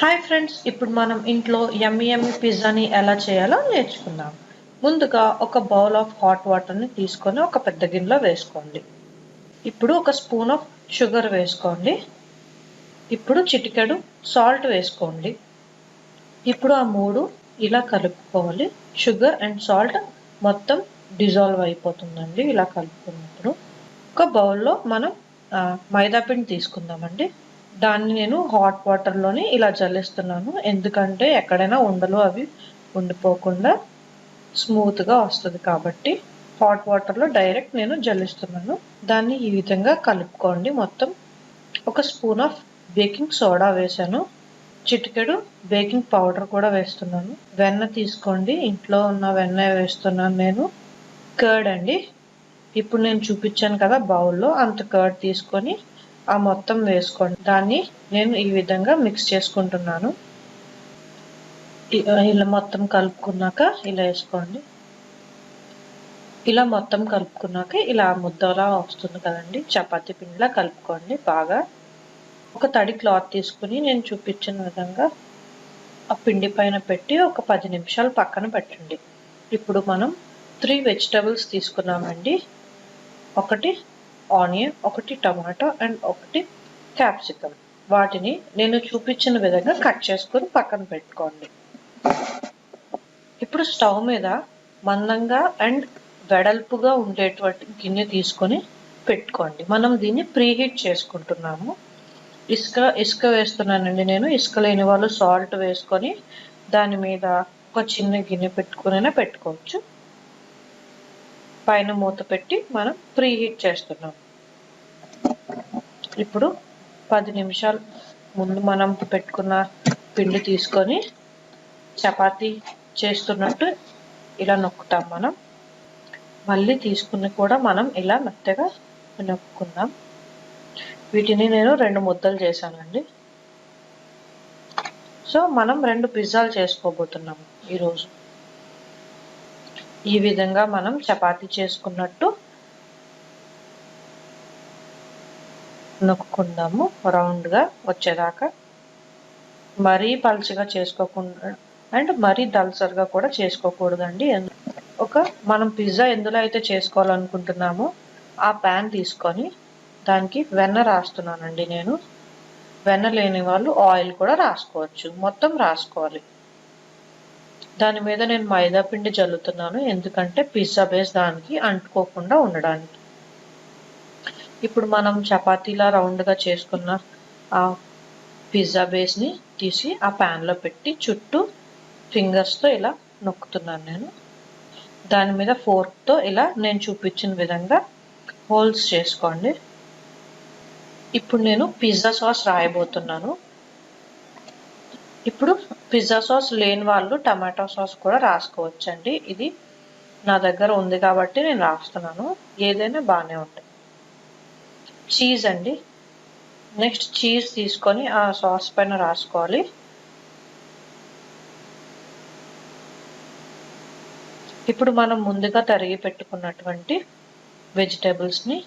Hi friends, ఇప్పుడు మనం ఇంట్లో యమ్మీ పిజ్జాని ఎలా చేయాలో నేర్చుకుందాం. ముందుగా ఒక బౌల్ ఆఫ్ హాట్ వాటర్ని తీసుకొని ఒక పెద్ద గిన్నెలో వేసుకోండి. ఇప్పుడు ఒక స్పూన్ ఆఫ్ షుగర్ వేసుకోండి. ఇప్పుడు చిటికెడు సాల్ట్ వేసుకోండి. ఇప్పుడు ఆ మూడు ఇలా కలుపుకోవాలి. షుగర్ అండ్ సాల్ట్ మొత్తం డిజాల్వ్ అయిపోతుందండి ఇలా కలుపుకున్నప్పుడు. ఒక బౌల్లో మనం మైదా పిండి తీసుకుందామండి. దాన్ని నేను హాట్ వాటర్లోని ఇలా జల్లిస్తున్నాను, ఎందుకంటే ఎక్కడైనా ఉండలు అవి ఉండిపోకుండా స్మూత్గా వస్తుంది కాబట్టి హాట్ వాటర్లో డైరెక్ట్ నేను జల్లిస్తున్నాను. దాన్ని ఈ విధంగా కలుపుకోండి. మొత్తం ఒక స్పూన్ ఆఫ్ బేకింగ్ సోడా వేసాను. చిటికెడు బేకింగ్ పౌడర్ కూడా వేస్తున్నాను. వెన్న తీసుకోండి, ఇంట్లో ఉన్న వెన్న వేస్తున్నాను నేను. కర్డ్ అండి, ఇప్పుడు నేను చూపించాను కదా బౌల్లో, అంత కర్డ్ తీసుకొని ఆ మొత్తం వేసుకోండి. దాన్ని నేను ఈ విధంగా మిక్స్ చేసుకుంటున్నాను. ఇలా మొత్తం కలుపుకున్నాక ఇలా వేసుకోండి. ఇలా మొత్తం కలుపుకున్నాక ఇలా ముద్దలా వస్తుంది కదండి, చపాతీ పిండిలా కలుపుకోండి బాగా. ఒక తడి క్లాత్ తీసుకుని నేను చూపించిన విధంగా ఆ పిండి పైన పెట్టి ఒక 10 నిమిషాలు పక్కన పెట్టండి. ఇప్పుడు మనం 3 వెజిటబుల్స్ తీసుకున్నామండి. ఒకటి ఆనియన్, ఒకటి టమాటో అండ్ ఒకటి క్యాప్సికమ్. వాటిని నేను చూపించిన విధంగా కట్ చేసుకొని పక్కన పెట్టుకోండి. ఇప్పుడు స్టవ్ మీద మందంగా అండ్ వెడల్పుగా ఉండేటువంటి గిన్నె తీసుకొని పెట్టుకోండి. మనం దీన్ని ప్రీహీట్ చేసుకుంటున్నాము. ఇసుక వేస్తున్నానండి నేను. ఇసుక లేని వాళ్ళు సాల్ట్ వేసుకొని దాని మీద ఒక చిన్న గిన్నె పెట్టుకునైనా పెట్టుకోవచ్చు. పైన మూత పెట్టి మనం ప్రీహీట్ చేస్తున్నాం. ఇప్పుడు 10 నిమిషాలు ముందు మనం పెట్టుకున్న పిండి తీసుకొని చపాతీ చేస్తున్నట్టు ఇలా నొక్కుతాం మనం. మళ్ళీ తీసుకుని కూడా మనం ఇలా మెత్తగా నొక్కుందాం. వీటిని నేను 2 ముద్దలు చేశానండి. సో మనం 2 పిజ్జాలు చేసుకోబోతున్నాము ఈరోజు. ఈ విధంగా మనం చపాతీ చేసుకున్నట్టు నొక్కుందాము రౌండ్గా వచ్చేదాకా. మరీ పలుచగా చేసుకోకుండా అండ్ మరీ దల్సర్గా కూడా చేసుకోకూడదండి. మనం పిజ్జా ఎందులో అయితే చేసుకోవాలనుకుంటున్నామో ఆ ప్యాన్ తీసుకొని దానికి వెన్న రాస్తున్నానండి నేను. వెన్న లేని వాళ్ళు ఆయిల్ కూడా రాసుకోవచ్చు. మొత్తం రాసుకోవాలి. దాని మీద నేను మైదా పిండి జల్లుతున్నాను, ఎందుకంటే పిజ్జా బేస్ దానికి అంటుకోకుండా ఉండడానికి. ఇప్పుడు మనం చపాతీలా రౌండ్గా చేసుకున్న ఆ పిజ్జా బేస్ని తీసి ఆ ప్యాన్లో పెట్టి చుట్టూ ఫింగర్స్తో ఇలా నొక్కుతున్నాను నేను. దాని మీద ఫోర్క్తో ఇలా నేను చూపించిన విధంగా హోల్స్ చేసుకోండి. ఇప్పుడు నేను పిజ్జా సాస్ రాయబోతున్నాను. ఇప్పుడు పిజ్జా సాస్ లేని వాళ్ళు టమాటో సాస్ కూడా రాసుకోవచ్చండి. ఇది నా దగ్గర ఉంది కాబట్టి నేను రాస్తున్నాను. ఏదైనా బాగానే ఉంటుంది. చీజ్ అండి, నెక్స్ట్ చీజ్ తీసుకొని ఆ సాస్ పైన రాసుకోవాలి. ఇప్పుడు మనం ముందుగా తరిగి పెట్టుకున్నటువంటి వెజిటేబుల్స్ని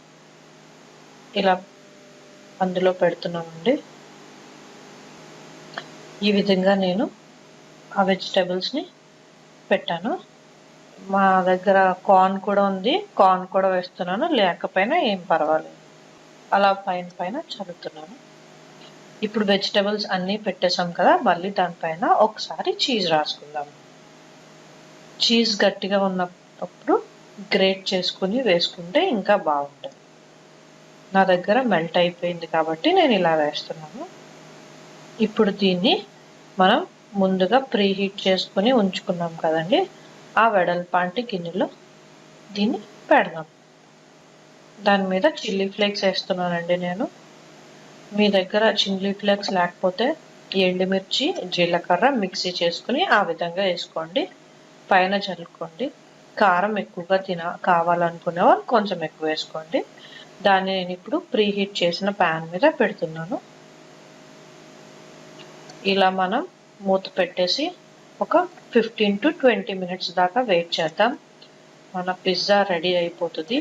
ఇలా అందులో పెడుతున్నామండి. ఈ విధంగా నేను ఆ వెజిటేబుల్స్ని పెట్టాను. మా దగ్గర కార్న్ కూడా ఉంది, కార్న్ కూడా వేస్తున్నాను. లేకపోయినా ఏం పర్వాలేదు, అలా పైన చల్లుతున్నాను. ఇప్పుడు వెజిటేబుల్స్ అన్నీ పెట్టేసాం కదా, మళ్ళీ దానిపైన ఒకసారి చీజ్ రాసుకుందాము. చీజ్ గట్టిగా ఉన్నప్పుడు గ్రేట్ చేసుకుని వేసుకుంటే ఇంకా బాగుంటుంది. నా దగ్గర మెల్ట్ అయిపోయింది కాబట్టి నేను ఇలా వేస్తున్నాను. ఇప్పుడు దీన్ని మనం ముందుగా ప్రీహీట్ చేసుకుని ఉంచుకున్నాం కదండి, ఆ వెడల్పాంటి గిన్నెలో దీన్ని పెడదాం. దాని మీద చిల్లీ ఫ్లేక్స్ వేస్తున్నానండి నేను. మీ దగ్గర చిల్లీ ఫ్లేక్స్ లేకపోతే ఎండుమిర్చి, జీలకర్ర మిక్సీ చేసుకుని ఆ విధంగా వేసుకోండి. పైన చల్లుకోండి. కారం ఎక్కువగా కావాలనుకునే వాళ్ళు కొంచెం ఎక్కువ వేసుకోండి. దాన్ని నేను ఇప్పుడు ప్రీహీట్ చేసిన ప్యాన్ మీద పెడుతున్నాను. ఇలా మనం మూత పెట్టేసి ఒక 15 to 20 మినిట్స్ దాకా వెయిట్ చేద్దాం. మన పిజ్జా రెడీ అయిపోతుంది.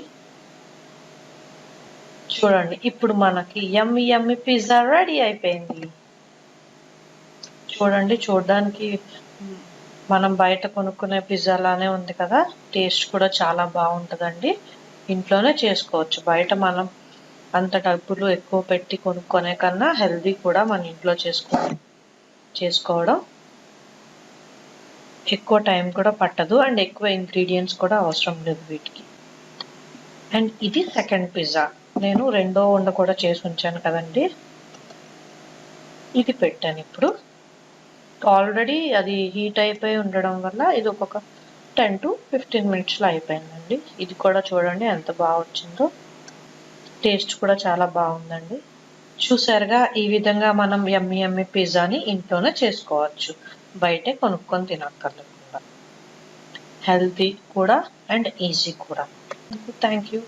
చూడండి, ఇప్పుడు మనకి యమ్మీ పిజ్జా రెడీ అయిపోయింది. చూడండి, చూడడానికి మనం బయట కొనుక్కునే పిజ్జా లానే ఉంది కదా. టేస్ట్ కూడా చాలా బాగుంటుందండి. ఇంట్లోనే చేసుకోవచ్చు. బయట మనం అంత డబ్బులు ఎక్కువ పెట్టి కొనుక్కునే కన్నా హెల్దీ కూడా మన ఇంట్లో చేసుకోవడం. ఎక్కువ టైం కూడా పట్టదు అండ్ ఎక్కువ ఇంగ్రీడియంట్స్ కూడా అవసరం లేదు వీటికి. అండ్ ఇది సెకండ్ పిజ్జా. నేను రెండో వండ కూడా చేసి ఉంచాను కదండి, ఇది పెట్టాను. ఇప్పుడు ఆల్రెడీ అది హీట్ అయిపోయి ఉండడం వల్ల ఇది ఒక్కొక్క 10 to 15 మినిట్స్లో అయిపోయిందండి. ఇది కూడా చూడండి ఎంత బాగా వచ్చిందో. టేస్ట్ కూడా చాలా బాగుందండి. చూసారుగా, ఈ విధంగా మనం యమ్మీ పిజ్జాని ఇంట్లోనే చేసుకోవచ్చు, బయటే కొనుక్కొని తినక్కర్లేకుండా. హెల్తీ కూడా అండ్ ఈజీ కూడా. Thank you.